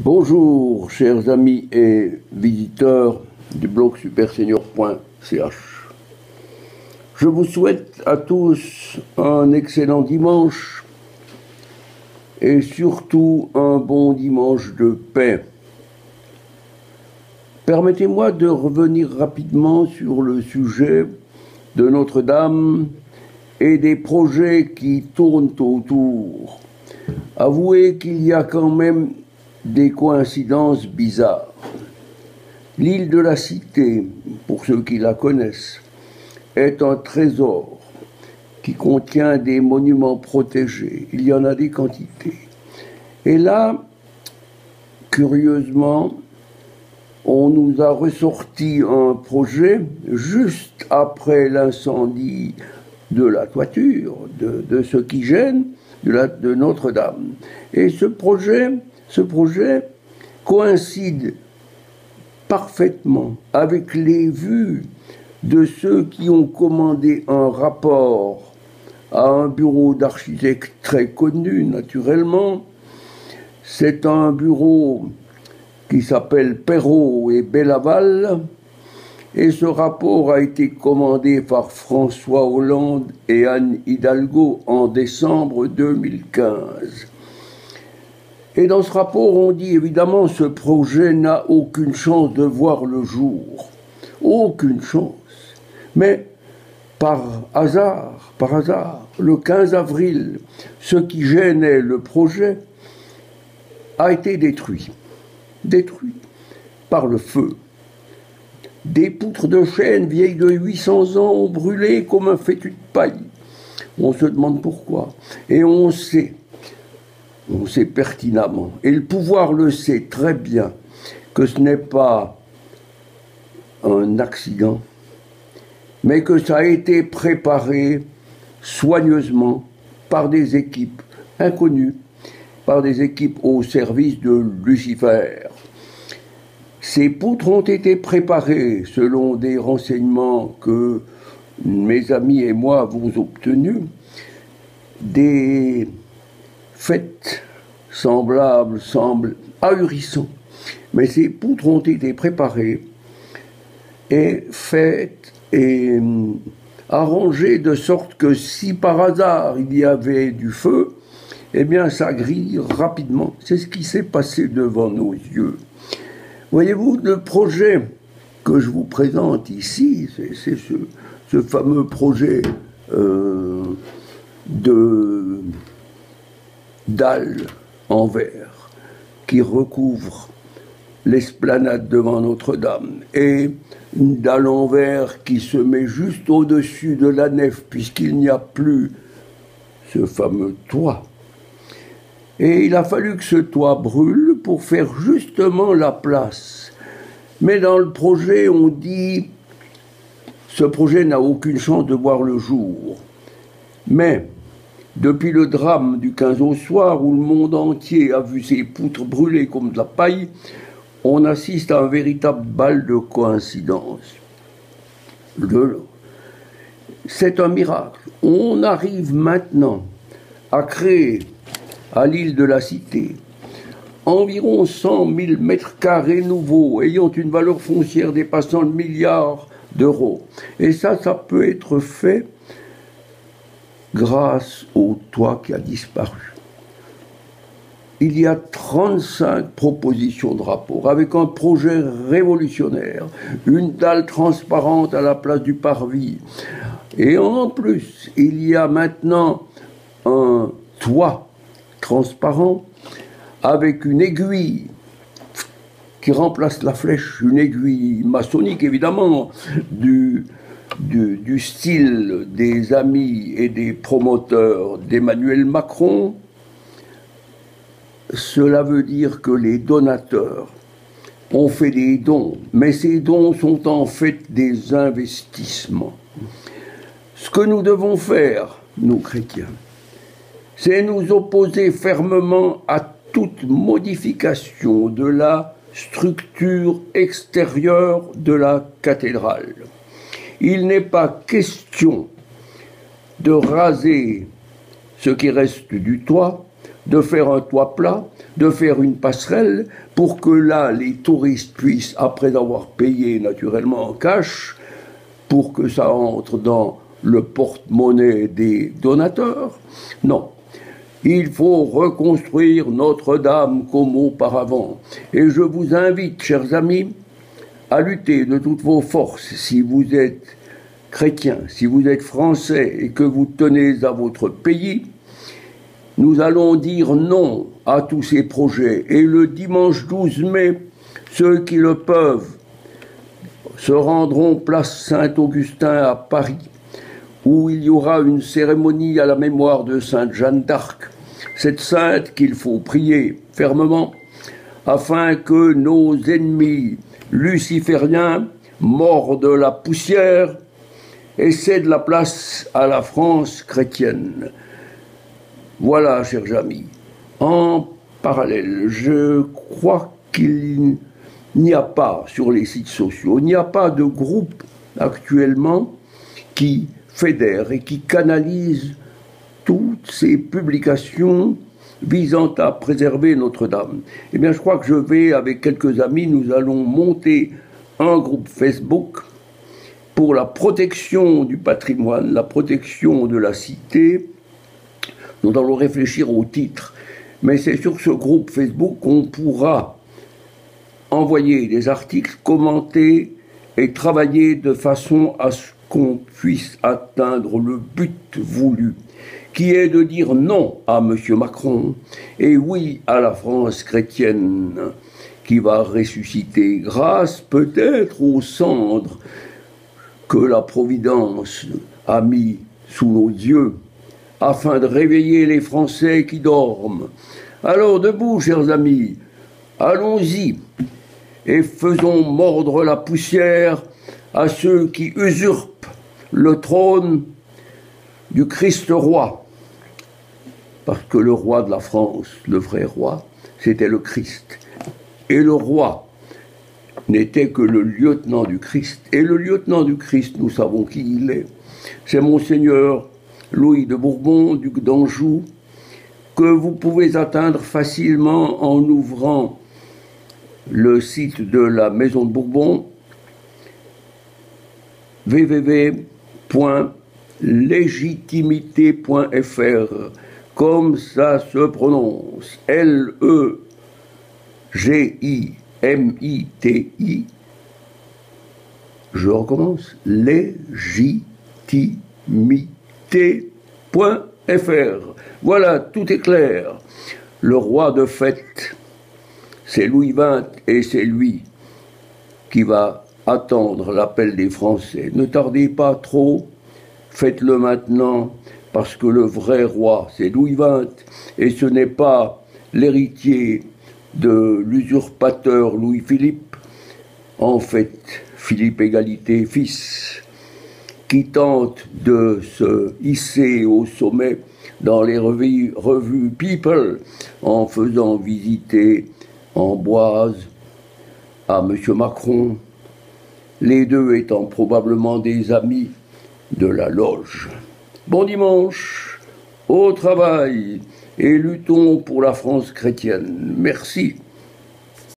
Bonjour, chers amis et visiteurs du blog supersenior.ch. Je vous souhaite à tous un excellent dimanche et surtout un bon dimanche de paix. Permettez-moi de revenir rapidement sur le sujet de Notre-Dame et des projets qui tournent autour. Avouez qu'il y a quand même des coïncidences bizarres. L'île de la Cité, pour ceux qui la connaissent, est un trésor qui contient des monuments protégés. Il y en a des quantités. Et là, curieusement, on nous a ressorti un projet juste après l'incendie de la toiture, de ce qui gêne, de Notre-Dame. Et ce projet coïncide parfaitement avec les vues de ceux qui ont commandé un rapport à un bureau d'architectes très connu, naturellement. C'est un bureau qui s'appelle Perrault et Bellaval, et ce rapport a été commandé par François Hollande et Anne Hidalgo en décembre 2015. Et dans ce rapport, on dit évidemment ce projet n'a aucune chance de voir le jour. Aucune chance. Mais par hasard, le 15 avril, ce qui gênait le projet a été détruit. Détruit par le feu. Des poutres de chêne vieilles de 800 ans ont brûlé comme un fétu de paille. On se demande pourquoi. Et on sait pertinemment, et le pouvoir le sait très bien, que ce n'est pas un accident, mais que ça a été préparé soigneusement par des équipes inconnues, par des équipes au service de Lucifer. Ces poutres ont été préparées selon des renseignements que mes amis et moi avons obtenus, des faits semblables, semblent ahurissants. Mais ces poutres ont été préparées et faites et arrangées de sorte que si par hasard il y avait du feu, eh bien ça grille rapidement. C'est ce qui s'est passé devant nos yeux. Voyez-vous, le projet que je vous présente ici, c'est ce fameux projet de dalles en verre qui recouvre l'esplanade devant Notre-Dame et une dalle en verre qui se met juste au-dessus de la nef puisqu'il n'y a plus ce fameux toit. Et il a fallu que ce toit brûle pour faire justement la place. Mais dans le projet, on dit ce projet n'a aucune chance de voir le jour. Mais depuis le drame du 15 au soir, où le monde entier a vu ses poutres brûler comme de la paille, on assiste à un véritable bal de coïncidences. C'est un miracle. On arrive maintenant à créer à l'île de la Cité environ 100 000 mètres carrés nouveaux, ayant une valeur foncière dépassant le milliard d'euros. Et ça peut être fait grâce au toit qui a disparu. Il y a 35 propositions de rapport avec un projet révolutionnaire, une dalle transparente à la place du parvis. Et en plus, il y a maintenant un toit transparent avec une aiguille qui remplace la flèche, une aiguille maçonnique évidemment, du style des amis et des promoteurs d'Emmanuel Macron. Cela veut dire que les donateurs ont fait des dons, mais ces dons sont en fait des investissements. Ce que nous devons faire, nous chrétiens, c'est nous opposer fermement à toute modification de la structure extérieure de la cathédrale. Il n'est pas question de raser ce qui reste du toit, de faire un toit plat, de faire une passerelle, pour que là, les touristes puissent, après avoir payé naturellement en cash, pour que ça entre dans le porte-monnaie des donateurs. Non. Il faut reconstruire Notre-Dame comme auparavant. Et je vous invite, chers amis, à lutter de toutes vos forces si vous êtes chrétien, si vous êtes français et que vous tenez à votre pays. Nous allons dire non à tous ces projets. Et le dimanche 12 mai, ceux qui le peuvent se rendront place Saint-Augustin à Paris, où il y aura une cérémonie à la mémoire de Sainte Jeanne d'Arc, cette sainte qu'il faut prier fermement, afin que nos ennemis lucifériens mordent la poussière et cèdent la place à la France chrétienne. Voilà, chers amis. En parallèle, je crois qu'il n'y a pas sur les sites sociaux, il n'y a pas de groupe actuellement qui fédère et qui canalise toutes ces publications visant à préserver Notre-Dame. Eh bien, je crois que je vais, avec quelques amis, nous allons monter un groupe Facebook pour la protection du patrimoine, la protection de la cité. Nous allons réfléchir au titre. Mais c'est sur ce groupe Facebook qu'on pourra envoyer des articles, commenter et travailler de façon à ce qu'on puisse atteindre le but voulu, qui est de dire non à M. Macron et oui à la France chrétienne, qui va ressusciter grâce peut-être aux cendres que la Providence a mis sous nos yeux, afin de réveiller les Français qui dorment. Alors debout, chers amis, allons-y et faisons mordre la poussière à ceux qui usurpent le trône du Christ roi. Parce que le roi de la France, le vrai roi, c'était le Christ. Et le roi n'était que le lieutenant du Christ. Et le lieutenant du Christ, nous savons qui il est. C'est Monseigneur Louis de Bourbon, duc d'Anjou, que vous pouvez atteindre facilement en ouvrant le site de la Maison de Bourbon, www.legitimité.fr, comme ça se prononce, Legimiti. Je recommence, legitimité.fr. Voilà, tout est clair. Le roi de fête, c'est Louis XX et c'est lui qui va attendre l'appel des Français. Ne tardez pas trop, faites-le maintenant, parce que le vrai roi, c'est Louis XX, et ce n'est pas l'héritier de l'usurpateur Louis-Philippe, en fait, Philippe Égalité fils, qui tente de se hisser au sommet dans les revues People en faisant visiter Amboise à M. Macron, les deux étant probablement des amis de la loge. Bon dimanche, au travail, et luttons pour la France chrétienne. Merci.